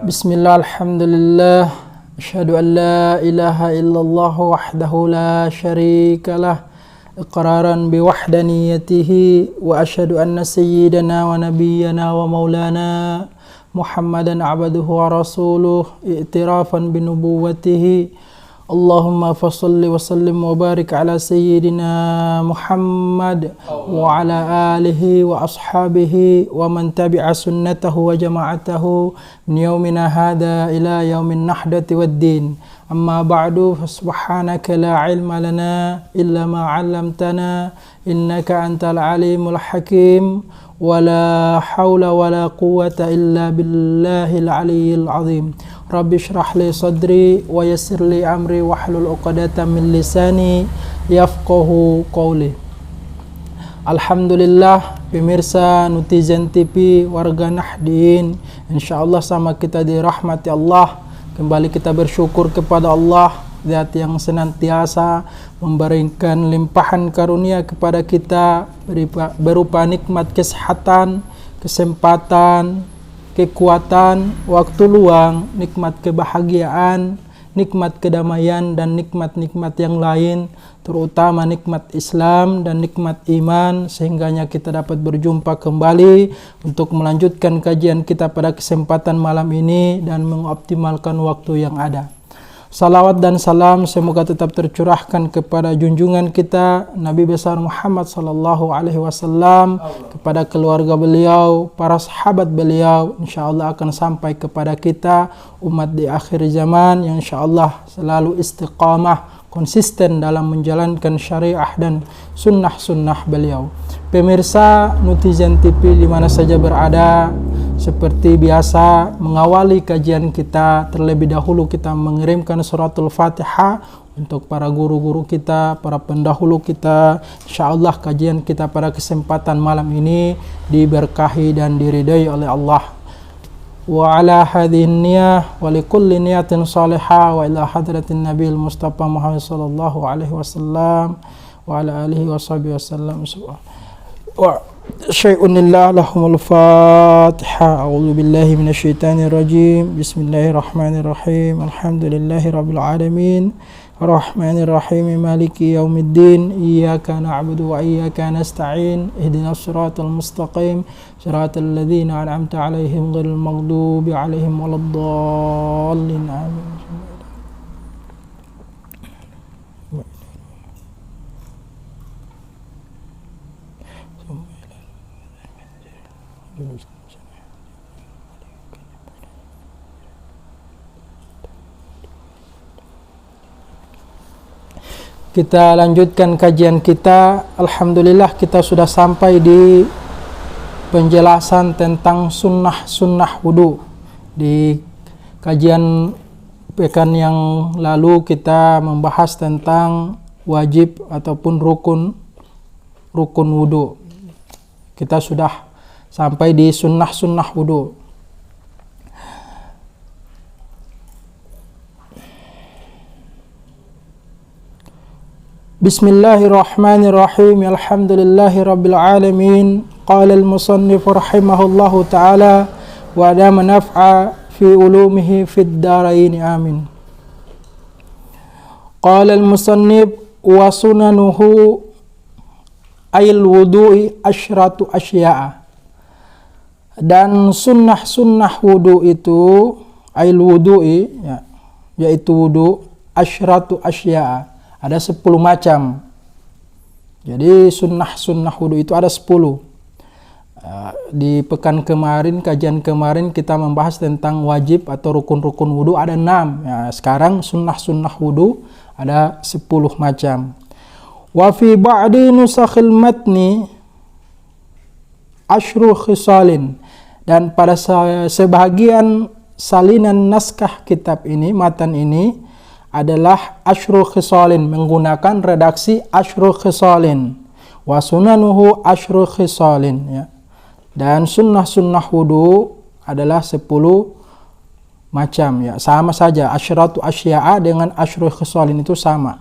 Bismillah, alhamdulillah, asyhadu an la ilaha illallah wahdahu la syarikalah, iqraran biwahdaniyatihi, wa asyhadu anna sayyidana wa nabiyyana wa maulana Muhammadan abduhu wa rasuluh, i'tirafan binubuwwatihi. Allahumma fasalli wa sallim wa barik ala sayyidina Muhammad wa ala alihi wa ashabihi wa man tabi'a sunnatahu wa jama'atahu min yaumina hadha ila yaumin nahdati wad din. Amma ba'du, subhanaka la ilma lana illa ma 'allamtana innaka antal alimul hakim. Wala hawla wala quwwata illa billahil aliyyil azim. Rabbi shrah li sadri wa yassir li amri wahlul 'uqdatam min lisani yafqahu qawli. Alhamdulillah, pemirsa Netizen TV, warga Nahdien, insyaallah sama kita dirahmati Allah. Kembali kita bersyukur kepada Allah, Zat yang senantiasa memberikan limpahan karunia kepada kita berupa nikmat kesehatan, kesempatan, kekuatan, waktu luang, nikmat kebahagiaan, nikmat kedamaian, dan nikmat-nikmat yang lain, terutama nikmat Islam dan nikmat iman, sehingganya kita dapat berjumpa kembali untuk melanjutkan kajian kita pada kesempatan malam ini dan mengoptimalkan waktu yang ada. Salawat dan salam semoga tetap tercurahkan kepada junjungan kita Nabi besar Muhammad sallallahu alaihi wasallam, kepada keluarga beliau, para sahabat beliau, insyaallah akan sampai kepada kita umat di akhir zaman yang insyaallah selalu istiqamah, konsisten dalam menjalankan syariah dan sunnah-sunnah beliau. Pemirsa Netizen TV di mana saja berada, seperti biasa mengawali kajian kita, terlebih dahulu kita mengirimkan suratul Fatihah untuk para guru-guru kita, para pendahulu kita. Insyaallah kajian kita pada kesempatan malam ini diberkahi dan diridai oleh Allah. Wa ala hadhihi niyah wa likulli niyatin salihah wa ila hadratin nabiyil mustafa Muhammad sallallahu alaihi wasallam wa ala alihi washabihi wasallam. Wa syai'un lillah, lahumul Fatiha. A'udzu billahi minasyaitonir rajim. Bismillahirrahmanirrahim. Alhamdulillahi rabbil alamin. Arrahmanir rahim. Maliki yaumiddin. Iyyaka na'budu wa iyyaka nasta'in. Ihdinas siratal mustaqim. Siratal ladzina an'amta 'alaihim ghairil maghdubi 'alaihim waladdallin. Amin. Kita lanjutkan kajian kita. Alhamdulillah kita sudah sampai di penjelasan tentang sunnah-sunnah wudu. Di kajian pekan yang lalu kita membahas tentang wajib ataupun rukun wudu. Kita sudah sampai di sunnah-sunnah wudu. Bismillahirrahmanirrahim. Alhamdulillahi rabbil alamin. Qala al-musannif rahimahullahu ta'ala wa adama naf'a fi ulumihi fid darain. Amin. Qala al-musannif wa sunanuhu ayil wudu'i asyratu asya'a. Dan sunnah-sunnah wudu itu ayil wudu'i, yaitu wudu, asyratu asya'a, ada 10 macam. Jadi sunnah-sunnah wudu itu ada 10. Di pekan kemarin, kajian kemarin kita membahas tentang wajib atau rukun-rukun wudu ada 6. Sekarang sunnah-sunnah wudu ada 10 macam. Wa fi ba'di nusakhil matni asyru khisalin. Dan pada sebahagian salinan naskah kitab ini, matan ini adalah asyru khisalin, menggunakan redaksi asyru khisalin. Wa sunanuhu asyru khisalin, ya. Dan sunnah-sunnah wudu adalah 10 macam, ya. Sama saja, asyratu asya'a dengan asyru khisalin itu sama.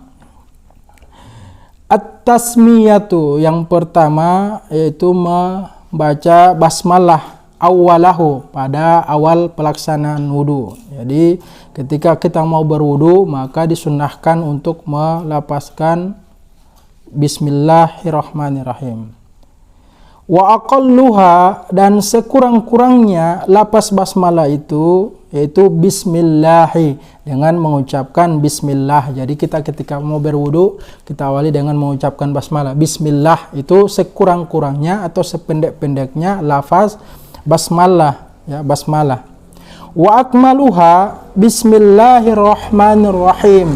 At-tasmiyatu, yang pertama yaitu membaca basmalah awalahu, pada awal pelaksanaan wudu. Jadi ketika kita mau berwudu maka disunnahkan untuk melafazkan bismillahirrahmanirrahim. Wa aqalluha, dan sekurang-kurangnya lapas basmalah itu yaitu bismillahi, dengan mengucapkan bismillah. Jadi kita ketika mau berwudu kita awali dengan mengucapkan basmalah. Bismillah itu sekurang-kurangnya atau sependek-pendeknya lafaz basmalah, ya, basmalah. Wa akmaluha bismillahirrahmanirrahim,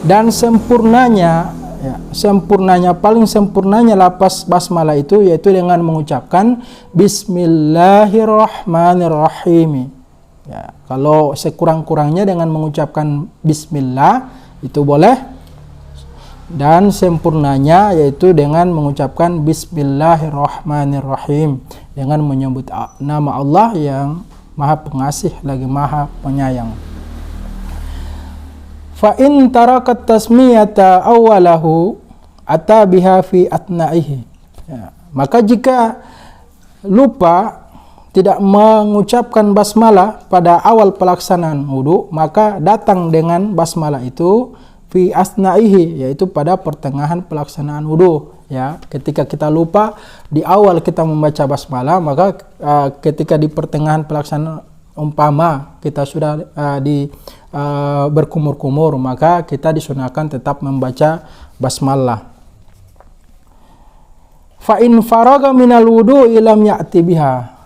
dan sempurnanya, ya, paling sempurnanya lapas basmalah itu yaitu dengan mengucapkan bismillahirrahmanirrahim. Ya, kalau sekurang-kurangnya dengan mengucapkan bismillah itu boleh, dan sempurnanya yaitu dengan mengucapkan bismillahirrahmanirrahim, dengan menyebut nama Allah yang Maha Pengasih lagi Maha Penyayang. Fa in tarakat tasmiyata awalahu atabiha fi atna'ihi. Ya, maka jika lupa tidak mengucapkan basmalah pada awal pelaksanaan wudu, maka datang dengan basmalah itu fi asna'ihi, yaitu pada pertengahan pelaksanaan wudu. Ya, ketika kita lupa di awal kita membaca basmalah, maka ketika di pertengahan pelaksanaan, umpama kita sudah berkumur-kumur, maka kita disunahkan tetap membaca basmalah. Fa in faraga minal wudu'i lam ya'ti biha.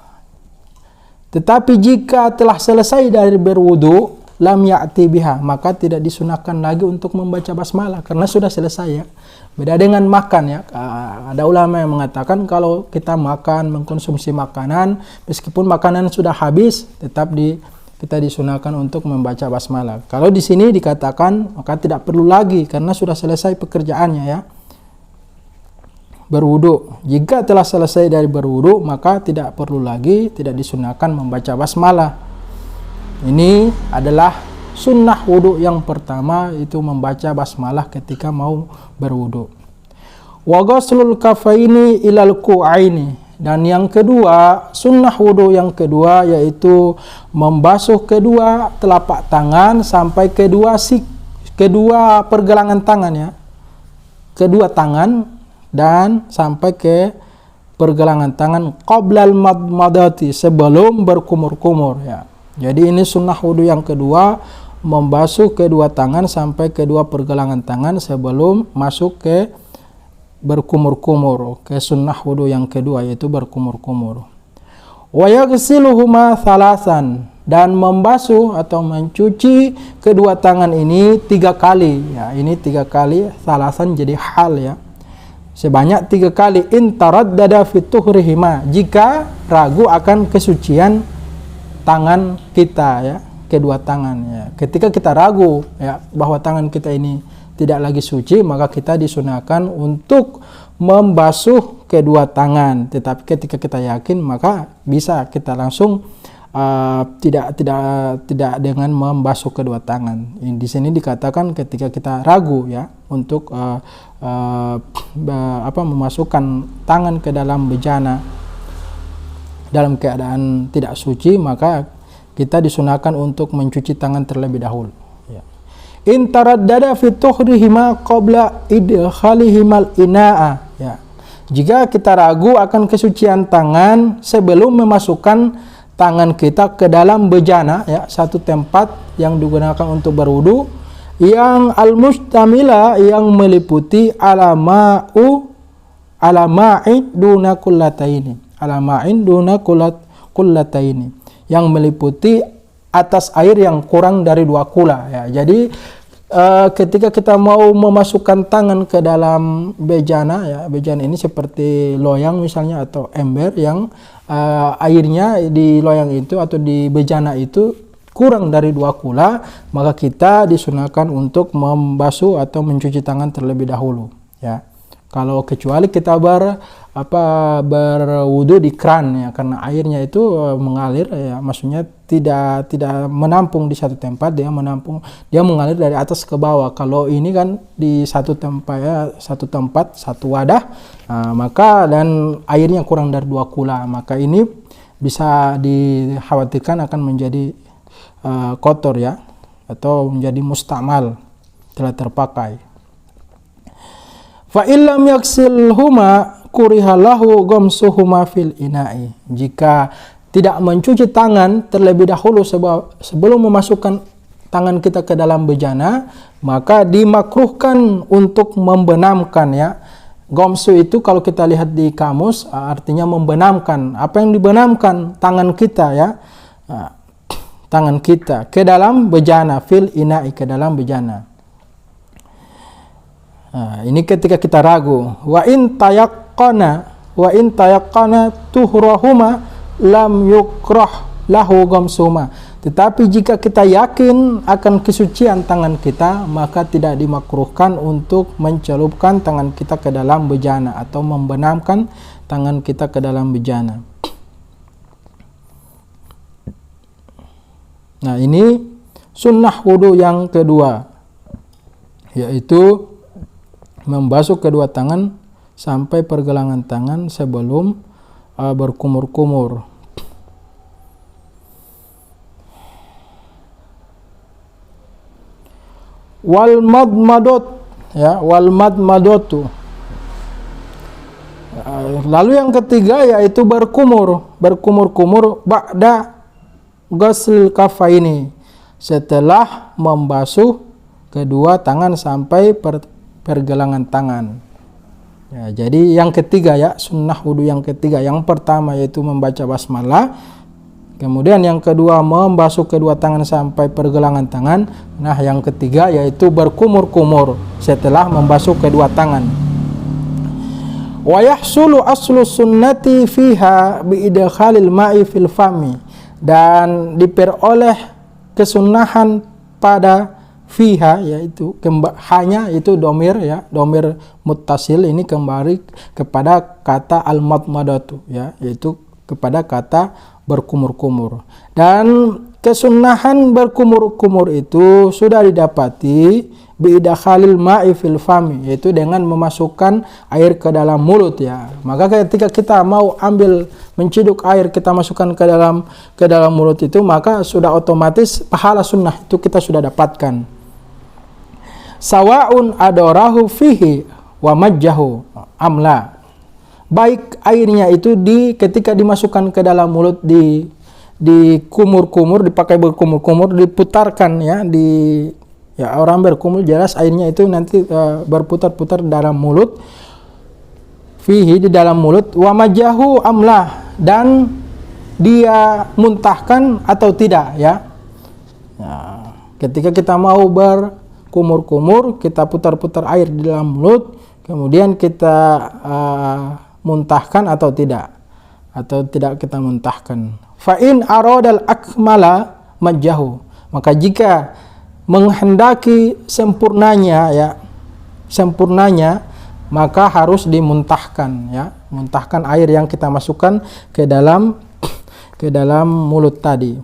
Tetapi jika telah selesai dari berwudu, lam ya'ti biha, maka tidak disunahkan lagi untuk membaca basmalah karena sudah selesai, ya. Beda dengan makan, ya. Ada ulama yang mengatakan kalau kita makan, mengkonsumsi makanan, meskipun makanan sudah habis, tetap kita disunahkan untuk membaca basmalah. Kalau di sini dikatakan maka tidak perlu lagi karena sudah selesai pekerjaannya, ya. Berwudu. Jika telah selesai dari berwudu, maka tidak perlu lagi, tidak disunahkan membaca basmalah. Ini adalah sunnah wudu yang pertama, itu membaca basmalah ketika mau berwudu. Wa ghuslul kafaini ilal ku'aini, dan yang kedua, sunnah wudu yang kedua yaitu membasuh kedua telapak tangan sampai kedua pergelangan tangan, ya. Kedua tangan dan sampai ke pergelangan tangan qoblal madmadati, sebelum berkumur-kumur, ya. Jadi ini sunnah wudu yang kedua, membasuh kedua tangan sampai kedua pergelangan tangan sebelum masuk ke berkumur-kumur, ke sunnah wudu yang kedua yaitu berkumur-kumur. Wa yaghsiluhuma thalasan, dan membasuh atau mencuci kedua tangan ini 3 kali, ya. Ini 3 kali, thalasan jadi hal, ya. Sebanyak 3 kali. In taraddada fi tuhrihima, jika ragu akan kesucian tangan kita, ya, kedua tangan, ya. Ketika kita ragu, ya, bahwa tangan kita ini tidak lagi suci, maka kita disunahkan untuk membasuh kedua tangan. Tetapi ketika kita yakin, maka bisa kita langsung tidak dengan membasuh kedua tangan. Di sini dikatakan ketika kita ragu, ya, untuk memasukkan tangan ke dalam bejana dalam keadaan tidak suci, maka kita disunahkan untuk mencuci tangan terlebih dahulu, ya. In taraddada fi tuhrihima qabla idkhalihimal ina'a, ya. Jika kita ragu akan kesucian tangan sebelum memasukkan tangan kita ke dalam bejana, ya, satu tempat yang digunakan untuk berwudu, yang al-mustamila, yang meliputi alama'in duna kullataini, alama'in duna kullataini, yang meliputi atas air yang kurang dari 2 kula, ya. Jadi ketika kita mau memasukkan tangan ke dalam bejana, ya, bejana ini seperti loyang misalnya atau ember yang airnya di loyang itu atau di bejana itu kurang dari 2 kula, maka kita disunahkan untuk membasuh atau mencuci tangan terlebih dahulu, ya. Kalau kecuali kita berwudu di kran, ya, karena airnya itu mengalir, ya, maksudnya tidak menampung di satu tempat, dia mengalir dari atas ke bawah. Kalau ini kan di satu tempat, ya, satu wadah, maka dan airnya kurang dari 2 kula, maka ini bisa dikhawatirkan akan menjadi kotor ya, atau menjadi mustamal, telah terpakai. Fa illam yaksilhuma kurihalahu ghamsuhuma fil ina'i. Jika tidak mencuci tangan terlebih dahulu sebelum memasukkan tangan kita ke dalam bejana, maka dimakruhkan untuk membenamkan ya. Gomsu itu kalau kita lihat di kamus artinya membenamkan. Apa yang dibenamkan? Tangan kita ya. Tangan kita ke dalam bejana, fil ina'i, ke dalam bejana. Ini ketika kita ragu. Wa in tayaqqana tuhrahuma lam yukrah lahu ghamsuma. Tetapi jika kita yakin akan kesucian tangan kita, maka tidak dimakruhkan untuk mencelupkan tangan kita ke dalam bejana atau membenamkan tangan kita ke dalam bejana. Nah, ini sunnah wudu yang kedua, yaitu membasuh kedua tangan sampai pergelangan tangan sebelum berkumur-kumur. Wal madmadot ya, wal madmadotu. Lalu yang ketiga yaitu berkumur-kumur ba'da ghusl kafaini, setelah membasuh kedua tangan sampai pergelangan tangan. Ya, jadi yang ketiga ya, sunnah wudu yang ketiga. Yang pertama yaitu membaca basmalah. Kemudian yang kedua membasuh kedua tangan sampai pergelangan tangan. Nah, yang ketiga yaitu berkumur-kumur setelah membasuh kedua tangan. Wa yahsulu aslu sunnati fiha bi idkhalil ma'i fil fami. Dan diperoleh kesunahan pada fiha, yaitu hanya itu domir ya, domir muttasil ini kembali kepada kata al-madmadatu ya, yaitu kepada kata berkumur-kumur. Dan kesunahan berkumur-kumur itu sudah didapati biidakhalil ma'i fil fami, yaitu dengan memasukkan air ke dalam mulut ya. Maka ketika kita mau ambil menciduk air, kita masukkan ke dalam mulut itu, maka sudah otomatis pahala sunnah itu kita sudah dapatkan. Sawa'un adorahu fihi wa majjahu amla. Baik airnya itu ketika dimasukkan ke dalam mulut, di kumur-kumur, dipakai berkumur-kumur, diputarkan ya, orang berkumur jelas airnya itu nanti berputar-putar dalam mulut, fihi, di dalam mulut, wa majjahu amla, dan dia muntahkan atau tidak ya. Nah, ketika kita mau berkumur-kumur, kita putar-putar air di dalam mulut, kemudian kita muntahkan atau tidak kita muntahkan. Fa in aradal akmala majjahu, maka jika menghendaki sempurnanya maka harus dimuntahkan ya, muntahkan air yang kita masukkan ke dalam mulut tadi.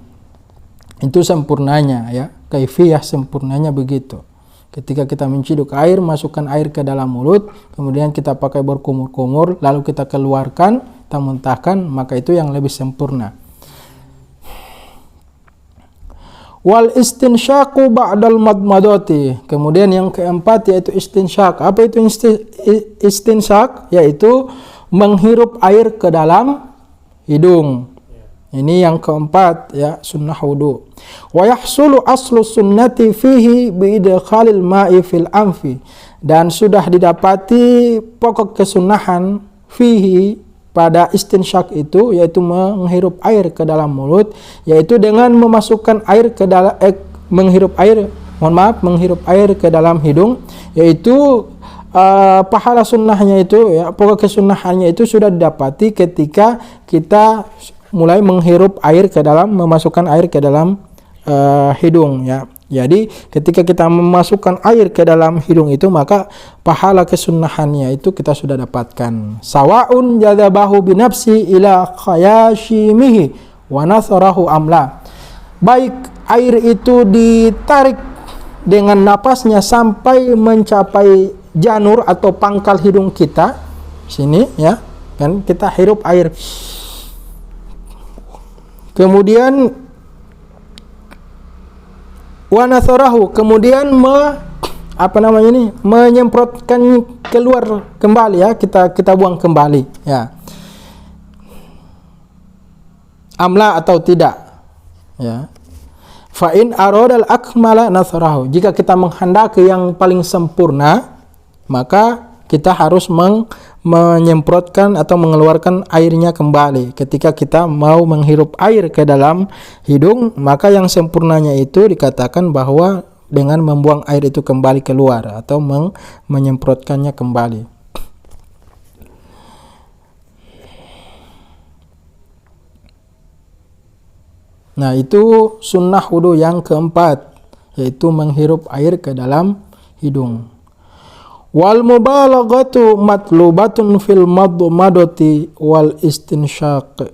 Itu sempurnanya ya, kaifiyah sempurnanya begitu. Ketika kita menciduk air, masukkan air ke dalam mulut, kemudian kita pakai berkumur-kumur, lalu kita keluarkan, kita muntahkan, maka itu yang lebih sempurna. Wal istinsyaku ba'dal madmadati. Kemudian yang keempat yaitu istinsyak. Apa itu istinsyak? Yaitu menghirup air ke dalam hidung. Ini yang keempat ya, sunnah wudu. Wa yahsulu aslu sunnati fihi bi idkhalil ma'i fil anfi. Dan sudah didapati pokok kesunahan fihi pada istinsyak itu, yaitu menghirup air ke dalam mulut, yaitu dengan memasukkan air ke dalam menghirup air ke dalam hidung, yaitu pahala sunnahnya itu ya, pokok kesunahannya itu sudah didapati ketika kita mulai menghirup air ke dalam, memasukkan air ke dalam hidung ya. Jadi ketika kita memasukkan air ke dalam hidung itu, maka pahala kesunahannya itu kita sudah dapatkan. Sawa'un jadabahu binafsi ila khayashimihi wa nasarahu amla. Baik air itu ditarik dengan napasnya sampai mencapai janur atau pangkal hidung kita sini ya, kan kita hirup air Kemudian wa natharahu, kemudian menyemprotkan keluar kembali ya, kita buang kembali ya. Amla atau tidak ya. Fa in aradal akmala natharahu, jika kita menghendaki yang paling sempurna, maka kita harus menyemprotkan atau mengeluarkan airnya kembali. Ketika kita mau menghirup air ke dalam hidung, maka yang sempurnanya itu dikatakan bahwa dengan membuang air itu kembali keluar atau menyemprotkannya kembali. Nah, itu sunnah wudu yang keempat, yaitu menghirup air ke dalam hidung. Wal mubalaghatu matlubatun fil madmadati wal istinsyaq,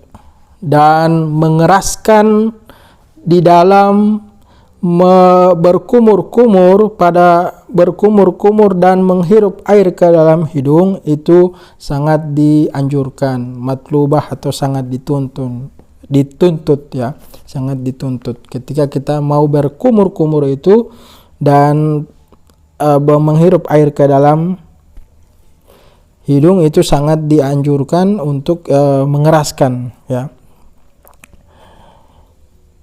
dan mengeraskan di dalam berkumur-kumur dan menghirup air ke dalam hidung itu sangat dianjurkan, matlubah atau sangat dituntut ya, sangat dituntut. Ketika kita mau berkumur-kumur itu dan menghirup air ke dalam hidung itu sangat dianjurkan untuk mengeraskan ya.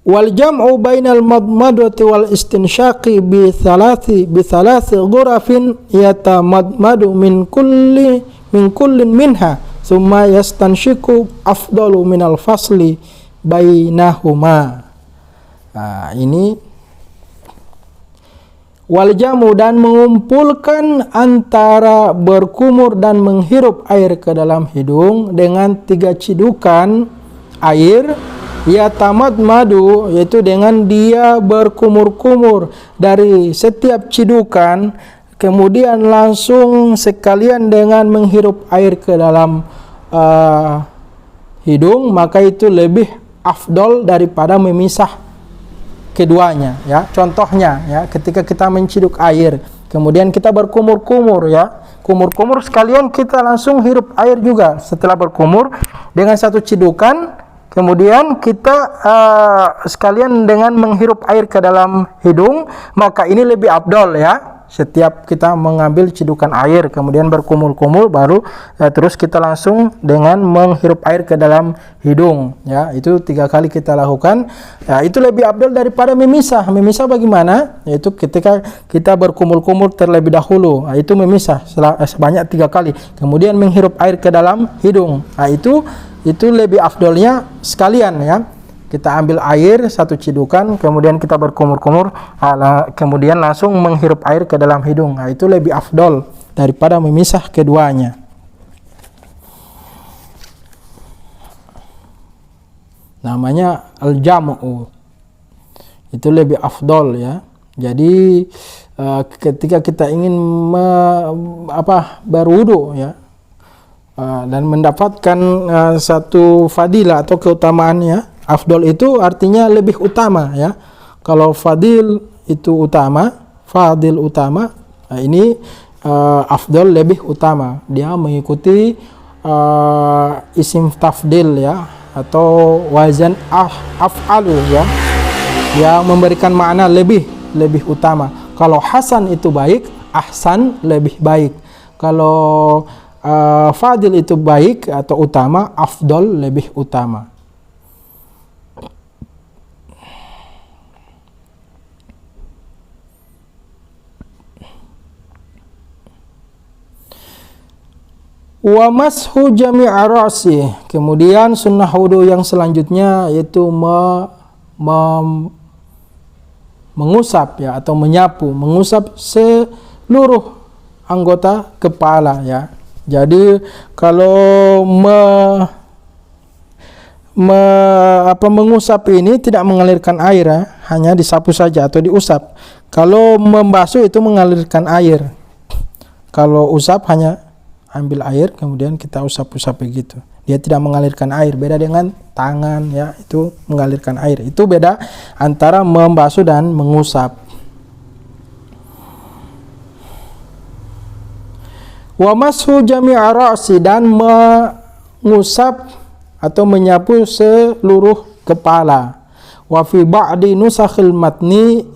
Wal jam'u bainal madmadati wal istinsyaqi bi thalathi ghurafin yatamadmadu min kullin minha thumma yastanshiku afdalu minal fasli bainahuma. Nah, ini wal jamu, dan mengumpulkan antara berkumur dan menghirup air ke dalam hidung dengan 3 cidukan air, ya tamadmadu, yaitu dengan dia berkumur-kumur dari setiap cidukan, kemudian langsung sekalian dengan menghirup air ke dalam hidung, maka itu lebih afdol daripada memisah keduanya ya. Contohnya ya, ketika kita menciduk air kemudian kita berkumur-kumur ya, kumur-kumur sekalian kita langsung hirup air juga setelah berkumur dengan 1 cidukan, kemudian kita sekalian dengan menghirup air ke dalam hidung, maka ini lebih afdol ya. Setiap kita mengambil cidukan air kemudian berkumur-kumur baru terus kita langsung dengan menghirup air ke dalam hidung ya. Itu 3 kali kita lakukan ya, itu lebih afdal daripada memisah. Memisah bagaimana? Yaitu ketika kita berkumur-kumur terlebih dahulu, nah, itu memisah sebanyak 3 kali kemudian menghirup air ke dalam hidung. Nah, itu lebih afdolnya sekalian ya. Kita ambil air 1 cidukan, kemudian kita berkumur-kumur, kemudian langsung menghirup air ke dalam hidung. Nah, itu lebih afdol daripada memisah keduanya. Namanya al-jam'u. Itu lebih afdol ya. Jadi ketika kita ingin berwudu ya, dan mendapatkan satu fadilah atau keutamaannya, afdol itu artinya lebih utama ya. Kalau fadil itu utama, fadil utama, nah ini afdol lebih utama. Dia mengikuti isim tafdil ya, atau wazan af'alu ya, yang memberikan makna lebih utama. Kalau hasan itu baik, ahsan lebih baik. Kalau fadil itu baik atau utama, afdol lebih utama. Wa mashu jami'a ra'si, kemudian sunnah wudu yang selanjutnya yaitu mengusap ya, atau mengusap seluruh anggota kepala ya. Jadi kalau mengusap ini tidak mengalirkan air ya, hanya disapu saja atau diusap. Kalau membasuh itu mengalirkan air. Kalau usap hanya ambil air kemudian kita usap-usap begitu. Dia tidak mengalirkan air, beda dengan tangan ya, itu mengalirkan air. Itu beda antara membasuh dan mengusap. Wa mashu jami'a ra'si, dan mengusap atau menyapu seluruh kepala. Wa fi ba'di nusakhil matni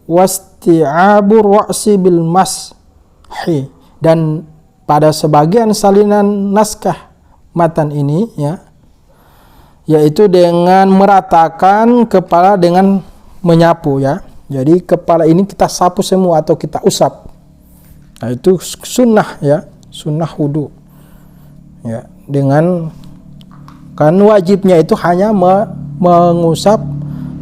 wasti'abur ra'si bil mashi, dan pada sebagian salinan naskah matan ini ya, yaitu dengan meratakan kepala dengan menyapu ya. Jadi kepala ini kita sapu semua atau kita usap. Nah, itu sunnah ya, sunnah wudu. Ya, dengan kan wajibnya itu hanya mengusap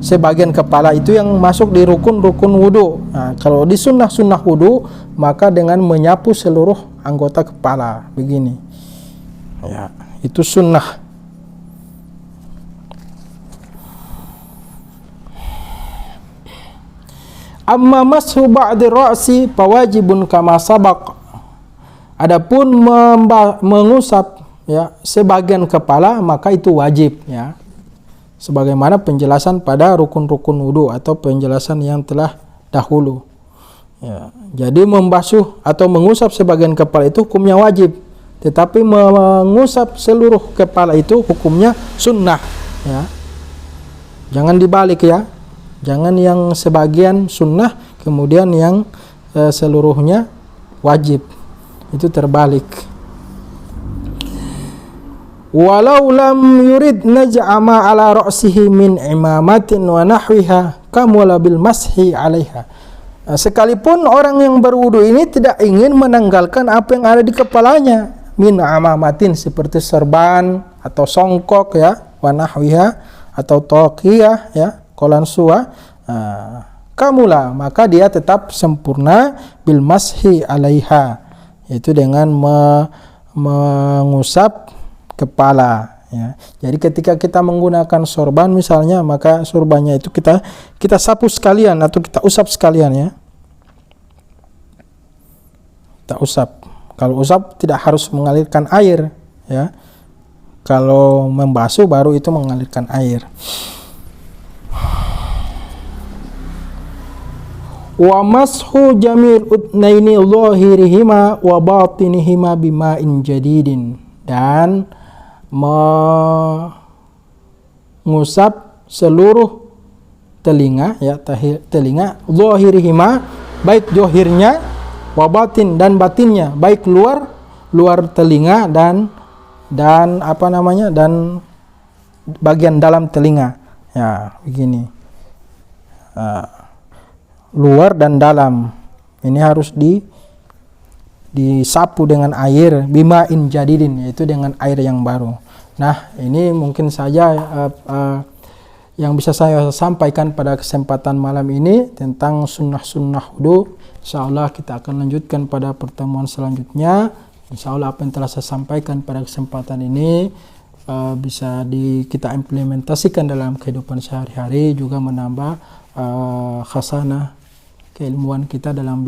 sebagian kepala, itu yang masuk di rukun-rukun wudu. Nah, kalau di sunnah wudu maka dengan menyapu seluruh anggota kepala begini. Ya, itu sunnah. Amma mashu ba'di ra'si fawajibun kama sabaq. Adapun mengusap ya sebagian kepala maka itu wajib ya. Sebagaimana penjelasan pada rukun-rukun wudu atau penjelasan yang telah dahulu. Ya, jadi membasuh atau mengusap sebagian kepala itu hukumnya wajib, tetapi mengusap seluruh kepala itu hukumnya sunnah ya. Jangan dibalik ya. Jangan yang sebagian sunnah kemudian yang seluruhnya wajib. Itu terbalik. Walau lam yurid naj'ama ala ra'sihi min imamatin wa nahwiha kamula bil mashi 'alaiha. Sekalipun orang yang berwudu ini tidak ingin menanggalkan apa yang ada di kepalanya, min amamatin seperti serban atau songkok ya, wa nahwiha atau taqiyah ya, qalansua, kamula, maka dia tetap sempurna bil mashi 'alaiha, yaitu dengan mengusap kepala ya. Jadi ketika kita menggunakan sorban misalnya, maka sorbannya itu kita sapu sekalian atau kita usap sekalian ya. Kita usap. Kalau usap tidak harus mengalirkan air ya. Kalau membasuh baru itu mengalirkan air. Wa mashu jamil utnaini zahirihima wa batinihima bima'in jadidin, dan mengusap seluruh telinga ya, telinga zahirihima, baik zahirnya, wa batin, dan batinnya, baik luar telinga dan bagian dalam telinga ya, begini. Luar dan dalam ini harus disapu dengan air bima'in jadidin, yaitu dengan air yang baru. Nah, ini mungkin saja yang bisa saya sampaikan pada kesempatan malam ini tentang sunnah-sunnah wudu. Insyaallah kita akan lanjutkan pada pertemuan selanjutnya. Insyaallah apa yang telah saya sampaikan pada kesempatan ini bisa kita implementasikan dalam kehidupan sehari-hari, juga menambah khasanah keilmuan kita dalam